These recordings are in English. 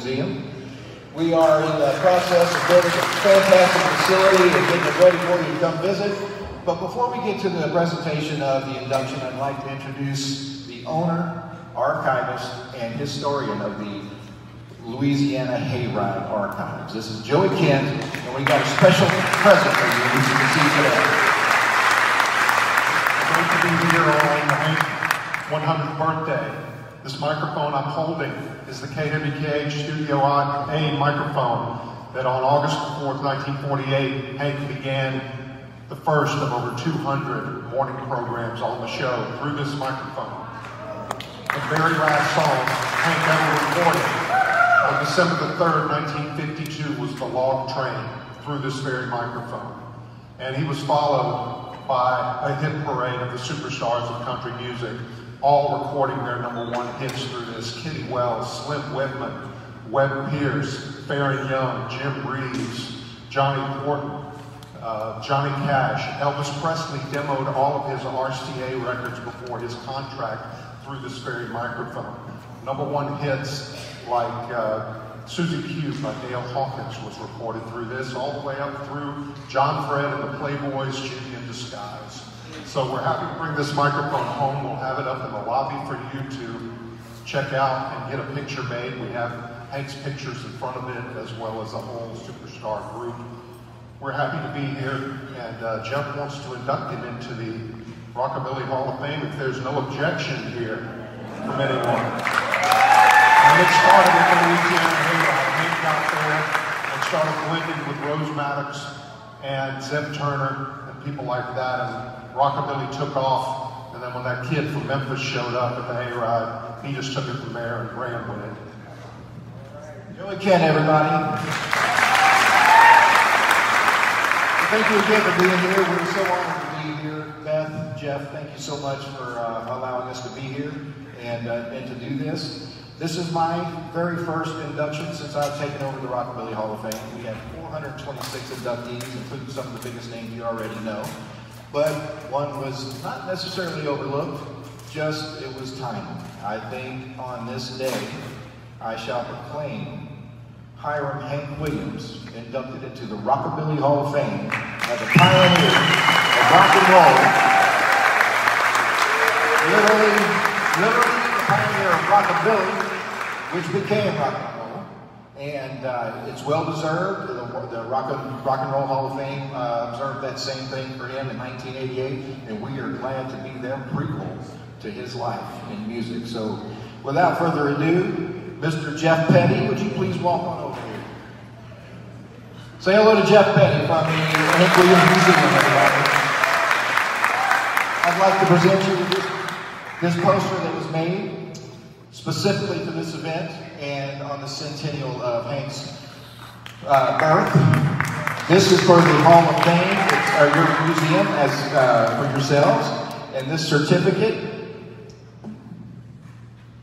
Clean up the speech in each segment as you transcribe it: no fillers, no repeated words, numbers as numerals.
Museum. We are in the process of building a fantastic facility and getting it ready for you to come visit. But before we get to the presentation of the induction, I'd like to introduce the owner, archivist, and historian of the Louisiana Hayride Archives. This is Joey Kent, and we got a special present for you, as you can see today. Great to be here on the Hank 100th birthday. This microphone I'm holding is the KWKH Studio A microphone that on August 4th, 1948, Hank began the first of over 200 morning programs on the show through this microphone. The very last song Hank ever recorded on December the 3rd, 1952 was The Log Train through this very microphone. And he was followed by a hit parade of the superstars of country music, all recording their #1 hits through this. Kitty Wells, Slim Whitman, Webb Pierce, Farron Young, Jim Reeves, Johnny Horton, Johnny Cash. Elvis Presley demoed all of his RCA records before his contract through this very microphone. #1 hits like Susie Q by Dale Hawkins was recorded through this, all the way up through John Fred and the Playboys' Judy in Disguise. So we're happy to bring this microphone home. We'll have it up in the lobby for you to check out and get a picture made. We have Hank's pictures in front of it, as well as a whole superstar group. We're happy to be here, and Jeff wants to induct him into the Rockabilly Hall of Fame if there's no objection here from anyone. And it started with the Louisiana Hayride. Hank got there and started blending with Rose Maddox and Zeb Turner and people like that, and Rockabilly took off, and then when that kid from Memphis showed up at the Hayride, he just took it from there and ran with it. Joey Kent, everybody. Thank you again for being here. We're so honored to be here. Beth, Jeff, thank you so much for allowing us to be here and to do this. This is my very first induction since I've taken over the Rockabilly Hall of Fame. We have 426 inductees, including some of the biggest names you already know. But one was not necessarily overlooked, just it was timing. I think on this day, I shall proclaim Hiram Hank Williams inducted into the Rockabilly Hall of Fame as a pioneer of rock and roll. Literally the pioneer of Rockabilly, which became rock and roll. And it's well deserved. The Rock and Roll Hall of Fame observed that same thing for him in 1988, and we are glad to be their prequel to his life in music. So without further ado, Mr. Jeff Petty, would you please walk on over here? Say hello to Jeff Petty from the Hank Williams Museum, everybody. I'd like to present you with this poster that was made specifically for this event and on the centennial of Hank's birth. This is for the Hall of Fame, or your museum as for yourselves, and this certificate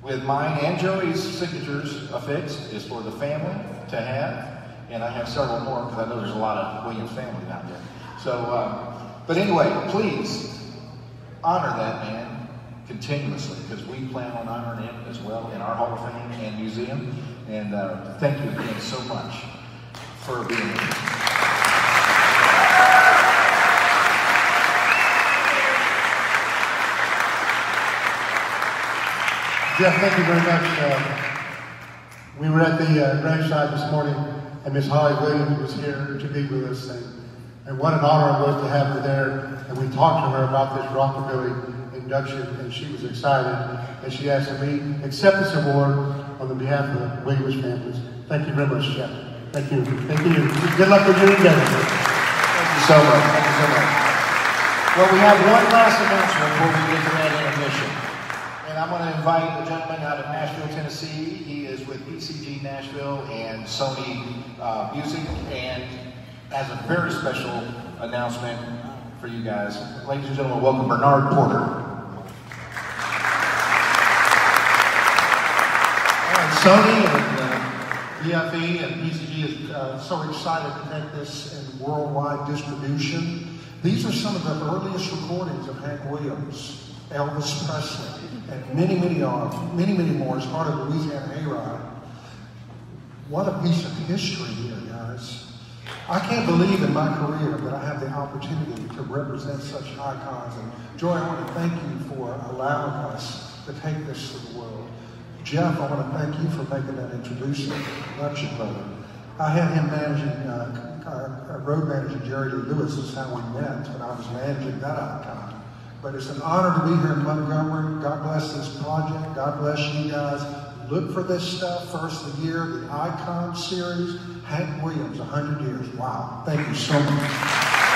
with mine and Joey's signatures affixed is for the family to have, and I have several more because I know there's a lot of Williams families out there. So, but anyway, please honor that man continuously because we plan on honoring him as well in our Hall of Fame and museum. And thank you again so much for being here. Jeff, thank you very much. We were at the graveside this morning, and Miss Holly Williams was here to be with us, and what an honor it was to have her there. And we talked to her about this Rockabilly induction, and she was excited, and she asked that we accept this award on the behalf of the Williams families. Thank you very much, Jeff. Thank you. Thank you. Good luck with your endeavor. Thank you so much. Thank you so much. Well, we have one last announcement before we get to that intermission. And I'm going to invite a gentleman out of Nashville, Tennessee. He is with PCG Nashville and Sony Music, and has a very special announcement for you guys. Ladies and gentlemen, welcome Bernard Porter. And Sony and BFE and PCG is so excited to make this in worldwide distribution. These are some of the earliest recordings of Hank Williams, Elvis Presley, and many more as part of the Louisiana Hayride. What a piece of history here, guys. I can't believe in my career that I have the opportunity to represent such icons. And Joy, I want to thank you for allowing us to take this to the world. Jeff, I want to thank you for making that introduction brother. I had him managing, road manager Jerry Lee Lewis. This is how we met when I was managing that icon. But it's an honor to be here in Montgomery. God bless this project. God bless you guys. Look for this stuff, first of the year, the Icon series. Hank Williams, 100 years. Wow. Thank you so much.